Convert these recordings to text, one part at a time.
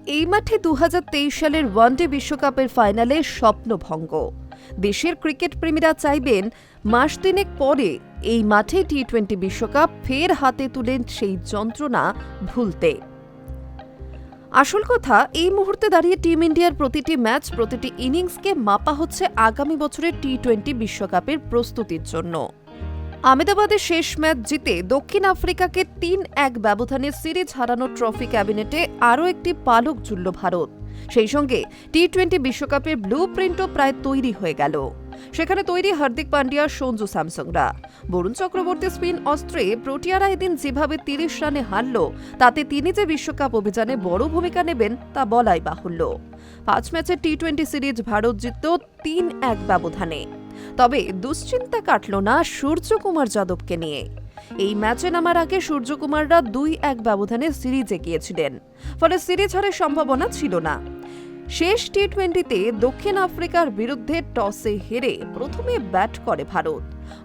এই মাঠে ২০২৩ সালের ওয়ানডে বিশ্বকাপের ফাইনালে স্বপ্নভঙ্গ। দেশের ক্রিকেট প্রেমীরা চাইবেন মাস তিনেক পরে এই মাঠে টি-20 বিশ্বকাপ ফের হাতে তুলেন সেই যন্ত্রণা ভুলতে। আসল কথা, এই মুহূর্তে দাঁড়িয়ে টিম ইন্ডিয়ার প্রতিটি ম্যাচ, প্রতিটি ইনিংসকে মাপা হচ্ছে আগামী বছরের টি-20 বিশ্বকাপের প্রস্তুতির জন্য। আহমেদাবাদে শেষ ম্যাচ জিতে দক্ষিণ আফ্রিকাকে ৩-১ ব্যবধানে সিরিজ হারানো ট্রফি ক্যাবিনেটে আরও একটি পালক জুড়ল ভারত। সেই সঙ্গে টি-20 বিশ্বকাপের ব্লু প্রিন্টও প্রায় তৈরি হয়ে গেল। সেখানে তৈরি হার্দিক পান্ডিয়া, সঞ্জু স্যামসংরা। বরুণ চক্রবর্তী স্পিন অস্ত্রে প্রোটিয়ারা এদিন যেভাবে ৩০ রানে হারল, তাতে তিনি যে বিশ্বকাপ অভিযানে বড় ভূমিকা নেবেন তা বলাই বাহুল্য। ৫ ম্যাচের টি-20 সিরিজ ভারত জিতল ৩-১ ব্যবধানে। তবে দুশ্চিন্তা কাটল না সূর্যকুমার যাদবকে নিয়ে। এই ম্যাচে নামার আগে সূর্যকুমাররা ২-১ ব্যবধানে সিরিজে গিয়েছিলেন, ফলে সিরিজ হারের সম্ভাবনা ছিল না। শেষ টি-20-তে দক্ষিণ আফ্রিকার বিরুদ্ধে টসে হেরে প্রথমে ব্যাট করে ভারত।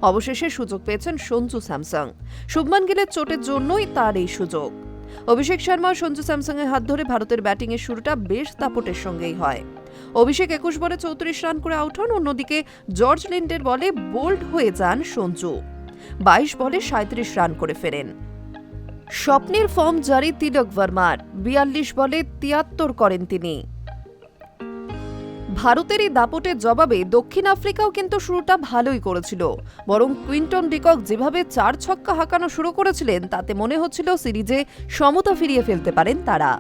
অবশেষে সুযোগ পেয়েছেন সঞ্জু স্যামসং। শুভমান গিলের চোটের জন্যই তার এই সুযোগ। অভিষেক শর্মা ও সঞ্জু স্যামসংয়ের হাত ধরে ভারতের ব্যাটিংয়ের শুরুটা বেশ দাপটের সঙ্গেই হয়। অভিষেক ২১ বলে ৩৪ রান করে আউট হন। অন্যদিকে জর্জ লিন্ডের বলে বোল্ড হয়ে যান সঞ্জু। ২২ বলে ৩৭ রান করে ফেরেন। স্বপ্নের ফর্ম জারি তিলক ভার্মার, ৪২ বলে ৭৩ করেন তিনি। ভারতের এই দাপটের জবাবে দক্ষিণ আফ্রিকাও কিন্তু শুরুটা ভালোই করেছিল। বরং কুইন্টন ডিকক যেভাবে ৪ ছক্কা হাঁকানো শুরু করেছিলেন, তাতে মনে হচ্ছিল সিরিজে সমতা ফিরিয়ে ফেলতে পারেন তারা।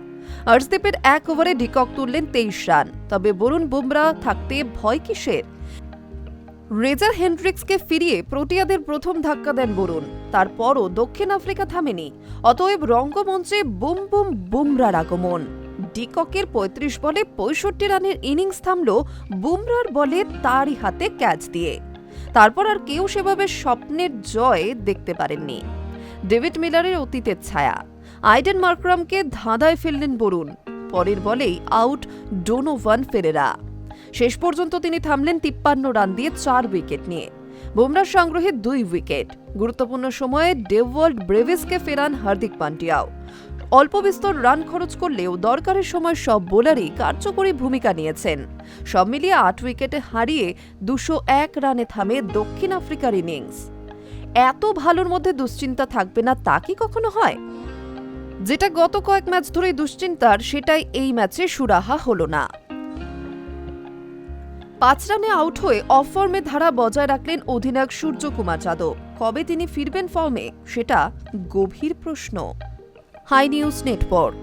হর্ষদীপের ১ ওভারে ডিকক তুললেন ২৩ রান। তবে বরুণ বুমরা থাকতে ভয় কিসের? রেজার হেন্ড্রিক্সকে ফিরিয়ে প্রোটিয়াদের প্রথম ধাক্কা দেন বরুণ। তারপরও দক্ষিণ আফ্রিকা থামেনি। অতএব রঙ্গমঞ্চে বুম বুম বুমরার আগমন। ডিককের ৩৫ বলে ৬৫ রানের ইনিংস থামল বুমরার বলে তারই হাতে ক্যাচ দিয়ে। তারপর আর কেউ সেভাবে স্বপ্নের জয় দেখতে পারেননি। ডেভিড মিলারের অতীতের ছায়া। আইডেন মার্করামকে ধাঁধায় ফেললেন বরুণ। পরের বলেই আউট ডোনোভান ফেরেরা। শেষ পর্যন্ত তিনি থামলেন ৫৩ রান দিয়ে ৪ উইকেট নিয়ে। বুমরার সংগ্রহে ২ উইকেট। গুরুত্বপূর্ণ সময়ে ডেভওয়াল্ড ব্রেভিসকে ফেরান হার্দিক পান্ডিয়াও। অল্প বিস্তর রান খরচ করলেও দরকারের সময় সব বোলারই কার্যকরী ভূমিকা নিয়েছেন। সব মিলিয়ে ৮ উইকেটে হারিয়ে ২০১ রানে থামে দক্ষিণ আফ্রিকার ইনিংস। এত ভালোর মধ্যে দুশ্চিন্তা থাকবে না তা কি কখনো হয়? যেটা গত কয়েক ম্যাচ ধরেই দুশ্চিন্তার, সেটাই এই ম্যাচে সুরাহা হলো না। ৫ রানে আউট হয়ে অফ ফর্মে ধারা বজায় রাখলেন অধিনায়ক সূর্যকুমার যাদব। কবে তিনি ফিরবেন ফর্মে, সেটা গভীর প্রশ্ন। Hi News network.